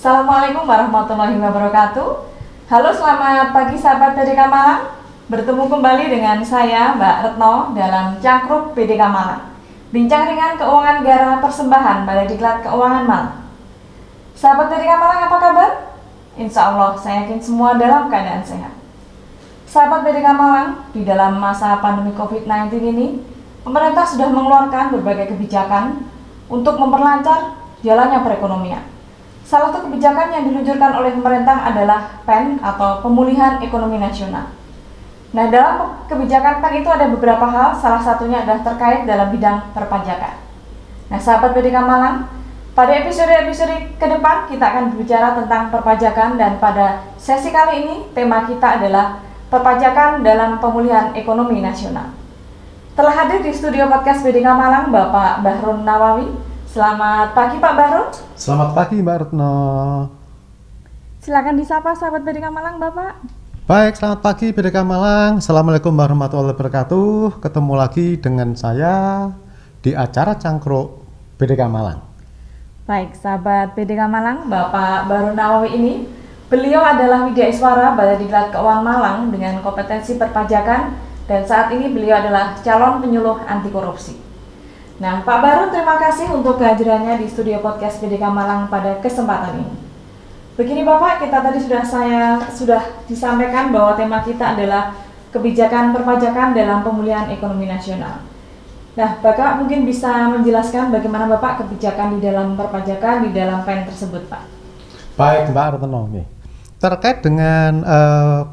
Assalamualaikum warahmatullahi wabarakatuh. Halo, selamat pagi sahabat PDK Malang. Bertemu kembali dengan saya Mbak Retno dalam Cangkruk PDK Malang. Bincang ringan keuangan negara persembahan Balai Diklat Keuangan Malang. Sahabat PDK Malang, apa kabar? Insya Allah saya yakin semua dalam keadaan sehat. Sahabat PDK Malang, di dalam masa pandemi COVID-19 ini, pemerintah sudah mengeluarkan berbagai kebijakan untuk memperlancar jalannya perekonomian. Salah satu kebijakan yang diluncurkan oleh pemerintah adalah PEN atau Pemulihan Ekonomi Nasional. Nah, dalam kebijakan PEN itu ada beberapa hal, salah satunya adalah terkait dalam bidang perpajakan. Nah, sahabat PDK Malang, pada episode-episode ke depan kita akan berbicara tentang perpajakan, dan pada sesi kali ini tema kita adalah perpajakan dalam pemulihan ekonomi nasional. Telah hadir di studio podcast PDK Malang Bapak Bahrun Nawawi. Selamat pagi Pak Bahrun. Selamat pagi Mbak Retno. Silakan disapa sahabat PDK Malang Bapak. Baik, selamat pagi PDK Malang. Assalamualaikum warahmatullahi wabarakatuh. Ketemu lagi dengan saya di acara Cangkruk PDK Malang. Baik, sahabat PDK Malang, Bapak Bahrun Nawawi ini, beliau adalah Widyaiswara Balai Diklat Keuangan Malang dengan kompetensi perpajakan, dan saat ini beliau adalah calon penyuluh anti korupsi. Nah, Pak Bahrun, terima kasih untuk kehadirannya di studio podcast PDK Malang pada kesempatan ini. Begini Bapak, kita tadi sudah disampaikan bahwa tema kita adalah kebijakan perpajakan dalam pemulihan ekonomi nasional. Nah, Bapak mungkin bisa menjelaskan bagaimana Bapak kebijakan di dalam perpajakan di dalam PEN tersebut, Pak. Baik Mbak Retno, terkait dengan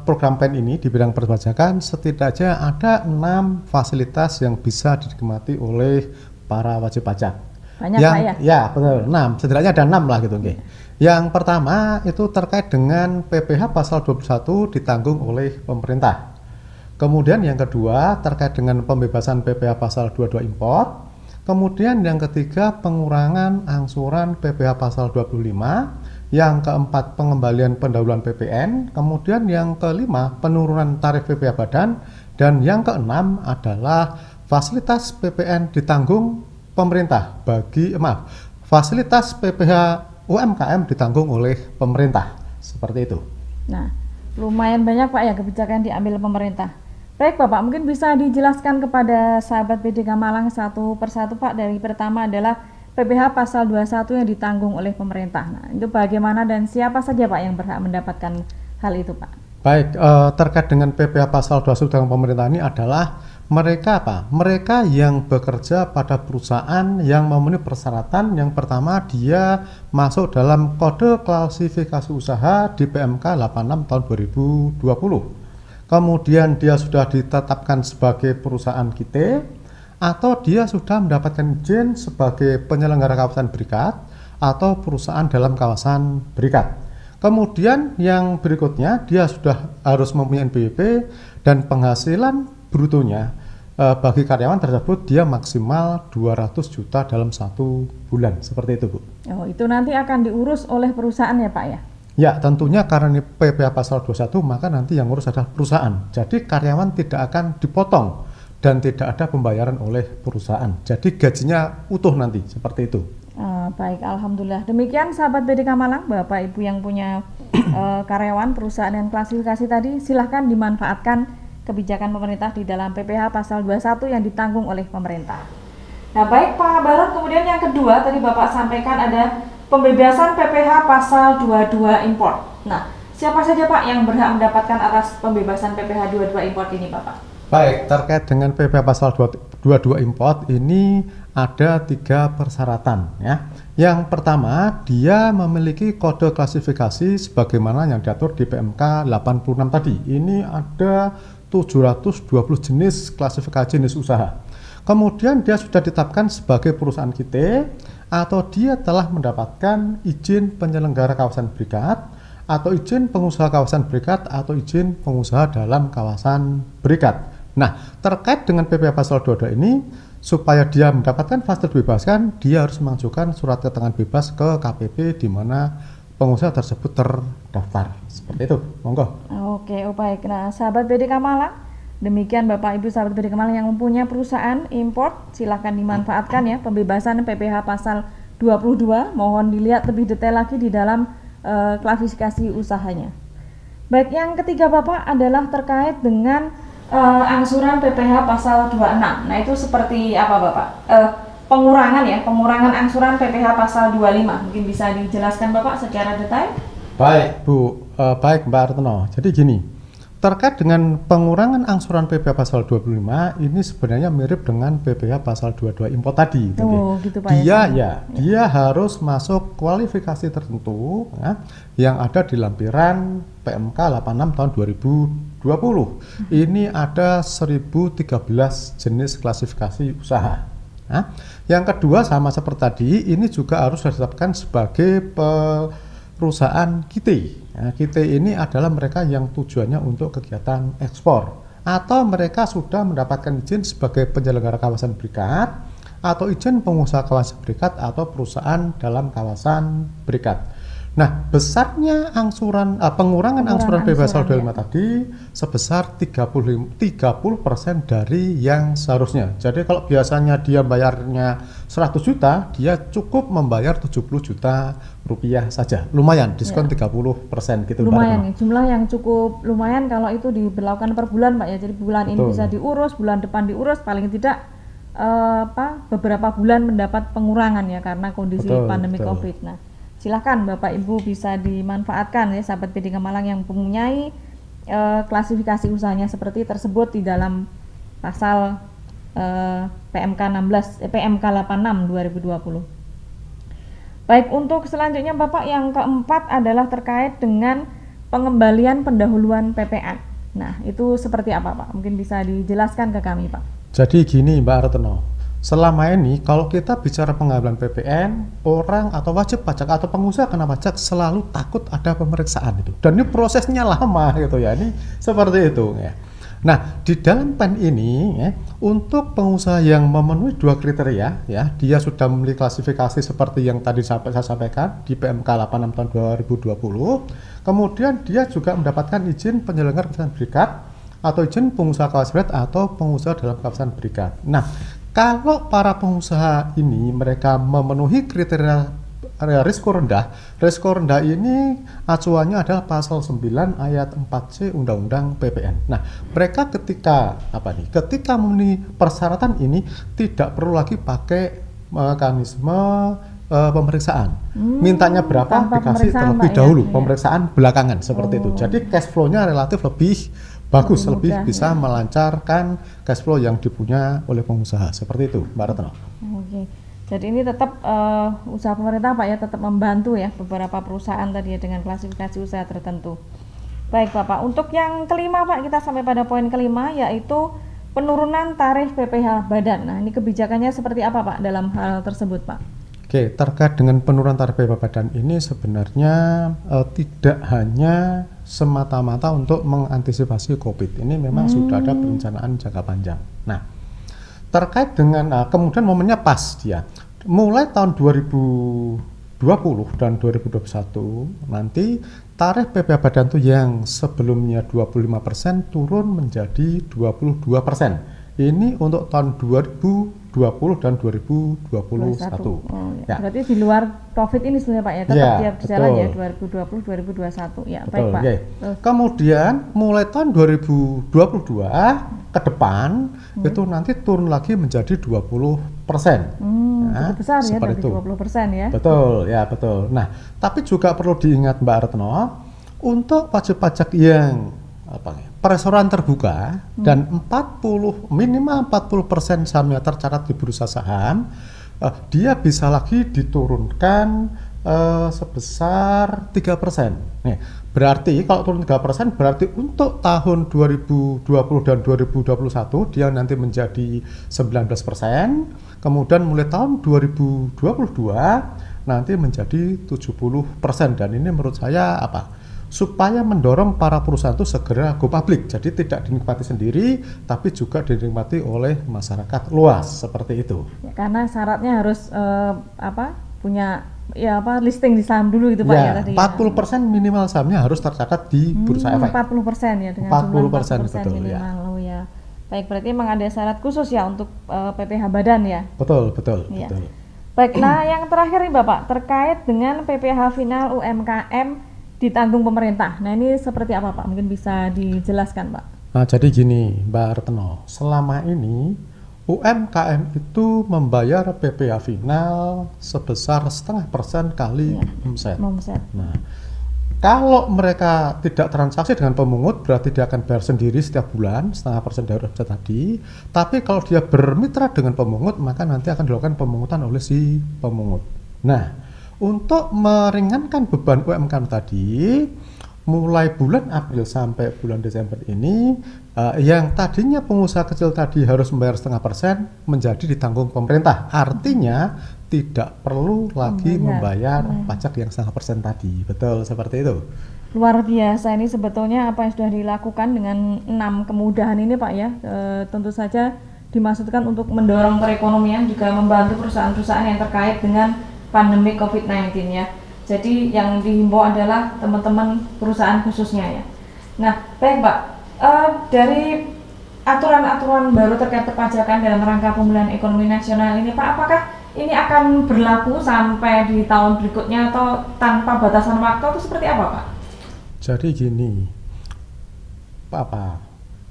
program PEN ini di bidang perpajakan, setidaknya ada 6 fasilitas yang bisa dinikmati oleh para wajib pajak. Banyak Pak ya? Ya, betul, 6, setidaknya ada 6 lah gitu. Yang pertama itu terkait dengan PPh pasal 21 ditanggung oleh pemerintah. Kemudian yang kedua terkait dengan pembebasan PPh pasal 22 impor. Kemudian yang ketiga pengurangan angsuran PPh pasal 25. Yang keempat pengembalian pendahuluan PPN. Kemudian yang kelima penurunan tarif PPh badan. Dan yang keenam adalah fasilitas PPN ditanggung pemerintah fasilitas PPh UMKM ditanggung oleh pemerintah, seperti itu. Nah, lumayan banyak Pak ya kebijakan diambil pemerintah. Baik Bapak, mungkin bisa dijelaskan kepada sahabat PDK Malang satu persatu Pak. Dari pertama adalah PPh pasal 21 yang ditanggung oleh pemerintah. Nah, itu bagaimana dan siapa saja Pak yang berhak mendapatkan hal itu Pak? Baik, terkait dengan PPh pasal 21 tanggung pemerintah ini adalah mereka yang bekerja pada perusahaan yang memenuhi persyaratan. Yang pertama, dia masuk dalam kode klasifikasi usaha di PMK 86 tahun 2020. Kemudian dia sudah ditetapkan sebagai perusahaan KIT, atau dia sudah mendapatkan izin sebagai penyelenggara kawasan berikat atau perusahaan dalam kawasan berikat. Kemudian yang berikutnya, dia sudah harus mempunyai NPWP dan penghasilan brutonya bagi karyawan tersebut dia maksimal 200 juta dalam 1 bulan, seperti itu Bu. Oh, itu nanti akan diurus oleh perusahaan ya Pak ya? Ya, tentunya karena ini PPh pasal 21 maka nanti yang ngurus adalah perusahaan. Jadi karyawan tidak akan dipotong dan tidak ada pembayaran oleh perusahaan. Jadi gajinya utuh nanti, seperti itu. Baik, alhamdulillah. Demikian sahabat PDK Malang, Bapak Ibu yang punya karyawan perusahaan yang klasifikasi tadi, silahkan dimanfaatkan kebijakan pemerintah di dalam PPh pasal 21 yang ditanggung oleh pemerintah. Nah, baik Pak Bahrun, kemudian yang kedua tadi Bapak sampaikan ada pembebasan PPh pasal 22 impor. Nah, siapa saja Pak yang berhak mendapatkan atas pembebasan PPh 22 impor ini Bapak? Baik, terkait dengan PPh pasal 22 impor ini ada 3 persyaratan ya. Yang pertama, dia memiliki kode klasifikasi sebagaimana yang diatur di PMK 86 tadi. Ini ada 720 jenis klasifikasi jenis usaha. Kemudian dia sudah ditetapkan sebagai perusahaan KIT, atau dia telah mendapatkan izin penyelenggara kawasan berikat, atau izin pengusaha kawasan berikat, atau izin pengusaha dalam kawasan berikat. Nah, terkait dengan PPh pasal 22 ini, supaya dia mendapatkan fasilitas dibebaskan, dia harus mengajukan surat keterangan bebas ke KPP di mana pengusaha tersebut terdaftar. Seperti itu, monggo. Oke, baik. Nah, sahabat PDK Malang, demikian Bapak Ibu sahabat PDK Malang yang mempunyai perusahaan import, silakan dimanfaatkan ya pembebasan PPh pasal 22. Mohon dilihat lebih detail lagi di dalam klasifikasi usahanya. Baik, yang ketiga Bapak adalah terkait dengan angsuran PPh pasal 26. Nah, itu seperti apa Bapak? Pengurangan angsuran PPh pasal 25. Mungkin bisa dijelaskan Bapak secara detail? Baik Bu, baik Mbak Retno. Jadi gini, terkait dengan pengurangan angsuran PPh pasal 25 ini sebenarnya mirip dengan PPh pasal 22 import tadi. Gitu Pak ya. Dia harus masuk kualifikasi tertentu ya, yang ada di lampiran PMK 86 tahun 2020. Ini ada 1013 jenis klasifikasi usaha. Nah, yang kedua sama seperti tadi, ini juga harus ditetapkan sebagai perusahaan KIT. Nah, KIT ini adalah mereka yang tujuannya untuk kegiatan ekspor atau mereka sudah mendapatkan izin sebagai penyelenggara kawasan berikat atau izin pengusaha kawasan berikat atau perusahaan dalam kawasan berikat. Nah, besarnya pengurangan angsuran PPh pasal 25 tadi sebesar 30% dari yang seharusnya. Jadi kalau biasanya dia bayarnya 100 juta, dia cukup membayar 70 juta rupiah saja. Lumayan, diskon 30% gitu. Lumayan, jumlah yang cukup lumayan kalau itu diberlakukan per bulan Pak ya. Jadi bulan ini bisa diurus, bulan depan diurus, paling tidak beberapa bulan mendapat pengurangan ya karena kondisi pandemi Covid. Nah, silahkan Bapak Ibu bisa dimanfaatkan ya sahabat PDK Malang yang mempunyai klasifikasi usahanya seperti tersebut di dalam pasal PMK 86 2020. Baik, untuk selanjutnya Bapak yang keempat adalah terkait dengan pengembalian pendahuluan PPN. Nah, itu seperti apa Pak? Mungkin bisa dijelaskan ke kami Pak. Jadi gini Mbak Retno, selama ini kalau kita bicara pengambilan PPN, orang atau wajib pajak atau pengusaha kena pajak selalu takut ada pemeriksaan itu. Dan ini prosesnya lama gitu ya, ini seperti itu ya. Nah, di dalam PEN ini ya, untuk pengusaha yang memenuhi dua kriteria ya, dia sudah memiliki klasifikasi seperti yang tadi saya sampaikan di PMK 86 tahun 2020. Kemudian dia juga mendapatkan izin penyelenggara kawasan berikat atau izin pengusaha kawasan berikat atau pengusaha dalam kawasan berikat. Nah, kalau para pengusaha ini mereka memenuhi kriteria risiko rendah ini acuannya adalah pasal 9 ayat 4C Undang-Undang PPN. Nah, mereka ketika memenuhi persyaratan ini tidak perlu lagi pakai mekanisme pemeriksaan. Mintanya berapa dikasih terlebih dahulu, pemeriksaan belakangan seperti itu. Jadi cash flow-nya relatif lebih bagus, lebih bisa melancarkan cash flow yang dipunya oleh pengusaha. Seperti itu, Mbak Retno. Oke. Jadi ini tetap usaha pemerintah Pak ya, tetap membantu ya beberapa perusahaan tadi ya dengan klasifikasi usaha tertentu. Baik Bapak, untuk yang kelima Pak, kita sampai pada poin kelima yaitu penurunan tarif PPh badan. Nah, ini kebijakannya seperti apa Pak dalam hal tersebut Pak? Oke, terkait dengan penurunan tarif PPh badan ini sebenarnya tidak hanya semata-mata untuk mengantisipasi COVID. Ini memang sudah ada perencanaan jangka panjang. Nah, terkait dengan kemudian momennya pas dia. Mulai tahun 2020 dan 2021 nanti tarif PPh badan itu yang sebelumnya 25% turun menjadi 22%. Ini untuk tahun 2020 dan 2021. Ya. Berarti di luar COVID ini sebenarnya Pak ya, tetap dia berjalan ya 2020 2021. Ya, betul, baik Pak. Okay. Kemudian mulai tahun 2022 ke depan itu nanti turun lagi menjadi 20%. Cukup besar ya dari 20% ya. Betul, ya betul. Nah, tapi juga perlu diingat Mbak Retno, untuk wajib pajak yang perestoran terbuka dan minimal 40% sahamnya tercatat di bursa saham, dia bisa lagi diturunkan sebesar 3%. Nih, berarti kalau turun 3% berarti untuk tahun 2020 dan 2021 dia nanti menjadi 19%, kemudian mulai tahun 2022 nanti menjadi 70%. Dan ini menurut saya supaya mendorong para perusahaan itu segera go public, jadi tidak dinikmati sendiri tapi juga dinikmati oleh masyarakat luas seperti itu. Ya, karena syaratnya harus punya listing di saham dulu gitu Pak ya tadi. 40% minimal sahamnya harus tercatat di bursa efek. 40% ya dengan 40% betul minimal ya. Baik, berarti memang ada syarat khusus ya untuk PPh badan ya. Betul. Baik, nah yang terakhir nih Bapak terkait dengan PPh final UMKM ditanggung pemerintah. Nah, ini seperti apa Pak? Mungkin bisa dijelaskan Pak. Nah, jadi gini Mbak Retno, selama ini UMKM itu membayar PPh final sebesar 0,5% kali omset. Nah, kalau mereka tidak transaksi dengan pemungut, berarti dia akan bayar sendiri setiap bulan 0,5% dari omset tadi. Tapi kalau dia bermitra dengan pemungut, maka nanti akan dilakukan pemungutan oleh si pemungut. Nah, untuk meringankan beban UMKM tadi, mulai bulan April sampai bulan Desember ini, yang tadinya pengusaha kecil tadi harus membayar 0,5% menjadi ditanggung pemerintah. Artinya tidak perlu lagi membayar pajak yang 0,5% tadi. Betul seperti itu. Luar biasa ini sebetulnya apa yang sudah dilakukan dengan 6 kemudahan ini Pak ya. Tentu saja dimaksudkan untuk mendorong perekonomian, juga membantu perusahaan-perusahaan yang terkait dengan pandemi COVID-19 ya. Jadi yang dihimbau adalah teman-teman perusahaan khususnya ya. Nah, baik Pak, dari aturan-aturan baru terkait perpajakan dalam rangka pemulihan ekonomi nasional ini Pak, apakah ini akan berlaku sampai di tahun berikutnya atau tanpa batasan waktu atau seperti apa Pak? Jadi gini,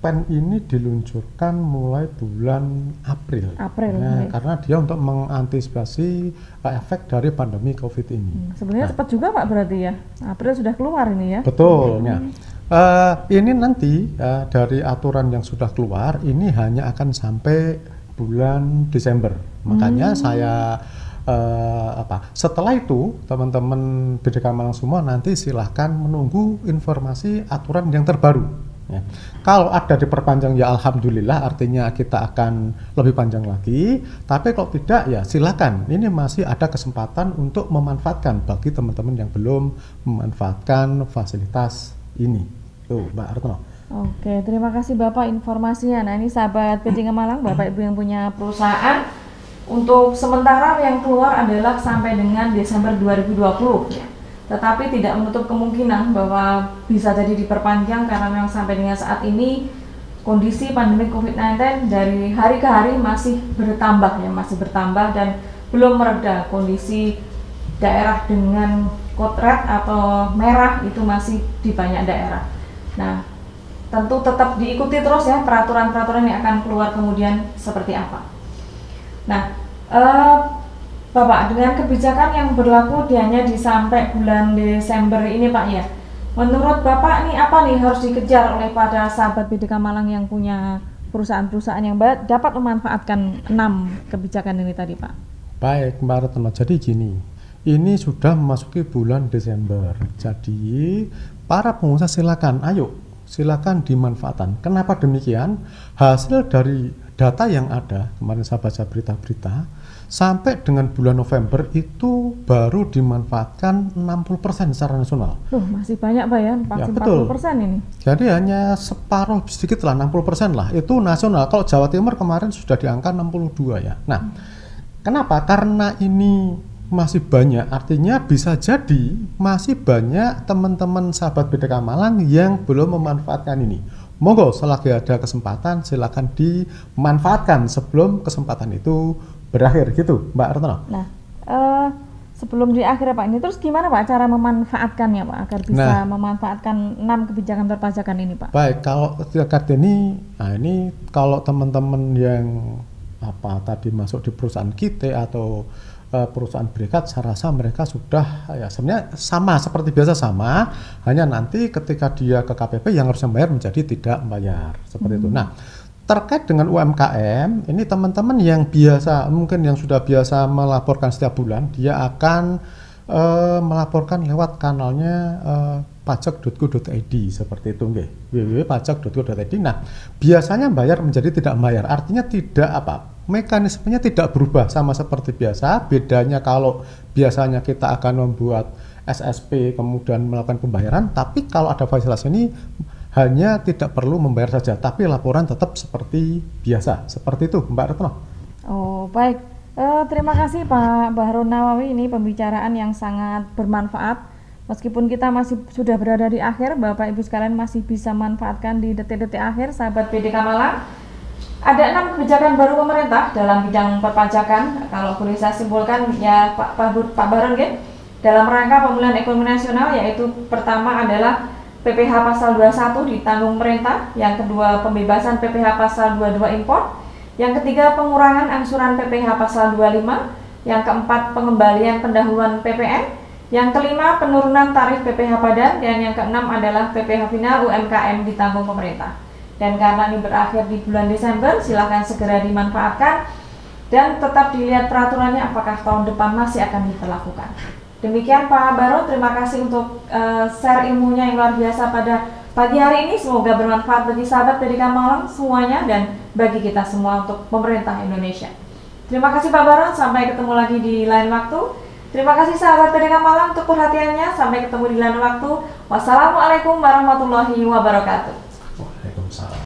PEN ini diluncurkan mulai bulan April. Nah, karena dia untuk mengantisipasi efek dari pandemi COVID ini. Sebenarnya cepat juga Pak berarti ya. April sudah keluar ini ya. Betul. Ya. Ini nanti dari aturan yang sudah keluar ini hanya akan sampai bulan Desember. Makanya saya setelah itu teman-teman BDK Malang semua nanti silahkan menunggu informasi aturan yang terbaru. Ya. Kalau ada diperpanjang ya alhamdulillah, artinya kita akan lebih panjang lagi. Tapi kalau tidak ya silakan. Ini masih ada kesempatan untuk memanfaatkan bagi teman-teman yang belum memanfaatkan fasilitas ini. Tuh, Mbak Retno. Oke, terima kasih Bapak informasinya. Nah, ini sahabat BDK Malang, Bapak Ibu yang punya perusahaan, untuk sementara yang keluar adalah sampai dengan Desember 2020 ya. Tetapi tidak menutup kemungkinan bahwa bisa jadi diperpanjang karena memang sampai dengan saat ini kondisi pandemi COVID-19 dari hari ke hari masih bertambah ya, masih bertambah dan belum mereda. Kondisi daerah dengan code red atau merah itu masih di banyak daerah. Nah, tentu tetap diikuti terus ya peraturan-peraturan yang akan keluar kemudian seperti apa. Nah, Bapak, dengan kebijakan yang berlaku hanya di sampai bulan Desember ini Pak ya, menurut Bapak ini apa nih harus dikejar oleh pada sahabat BDK Malang yang punya perusahaan-perusahaan yang dapat memanfaatkan 6 kebijakan ini tadi Pak? Baik Mbak Retno, jadi gini, ini sudah memasuki bulan Desember, jadi para pengusaha silakan dimanfaatkan. Kenapa demikian? Hasil dari data yang ada, kemarin saya baca berita-berita, sampai dengan bulan November itu baru dimanfaatkan 60% secara nasional. Masih banyak Pak ya, 40% ini. Jadi hanya separuh sedikit lah, 60% lah, itu nasional. Kalau Jawa Timur kemarin sudah di angka 62 ya. Nah, kenapa? Karena ini masih banyak, artinya bisa jadi masih banyak teman-teman sahabat BDK Malang yang belum memanfaatkan ini. Monggo selagi ada kesempatan silakan dimanfaatkan sebelum kesempatan itu berakhir gitu Mbak Retno. Nah, sebelum di akhir Pak ini terus gimana Pak cara memanfaatkannya Pak agar bisa memanfaatkan 6 kebijakan perpajakan ini Pak? Baik, kalau terkait ini, ini kalau teman-teman yang tadi masuk di perusahaan kita atau perusahaan berikat, saya rasa mereka sudah ya sebenarnya sama seperti biasa, sama, hanya nanti ketika dia ke KPP yang harus membayar menjadi tidak membayar seperti itu. Nah, terkait dengan UMKM ini teman-teman yang biasa mungkin yang sudah biasa melaporkan setiap bulan, dia akan melaporkan lewat kanalnya pajak.go.id seperti itu nggih, www.pajak.go.id. Nah, biasanya bayar menjadi tidak bayar, artinya tidak mekanismenya tidak berubah, sama seperti biasa. Bedanya kalau biasanya kita akan membuat SSP kemudian melakukan pembayaran, tapi kalau ada fasilitas ini hanya tidak perlu membayar saja, tapi laporan tetap seperti biasa. Seperti itu Mbak Retno. Oh baik, terima kasih Pak Bahrun Nawawi, ini pembicaraan yang sangat bermanfaat. Meskipun kita masih sudah berada di akhir, Bapak Ibu sekalian masih bisa manfaatkan di detik-detik akhir sahabat BDK Malang. Ada 6 kebijakan baru pemerintah dalam bidang perpajakan. Kalau boleh saya simpulkan ya Pak Bahrun, dalam rangka pemulihan ekonomi nasional, yaitu pertama adalah PPh pasal 21 ditanggung pemerintah, yang kedua pembebasan PPh pasal 22 impor, yang ketiga pengurangan angsuran PPh pasal 25, yang keempat pengembalian pendahuluan PPN, yang kelima penurunan tarif PPh padan, dan yang keenam adalah PPh final UMKM ditanggung pemerintah. Dan karena ini berakhir di bulan Desember, silakan segera dimanfaatkan dan tetap dilihat peraturannya apakah tahun depan masih akan diberlakukan. Demikian Pak Baro, terima kasih untuk share ilmunya yang luar biasa pada pagi hari ini. Semoga bermanfaat bagi sahabat PDK Malang semuanya dan bagi kita semua untuk pemerintah Indonesia. Terima kasih Pak Baro, sampai ketemu lagi di lain waktu. Terima kasih sahabat PDK Malang untuk perhatiannya, sampai ketemu di lain waktu. Wassalamualaikum warahmatullahi wabarakatuh. Waalaikumsalam.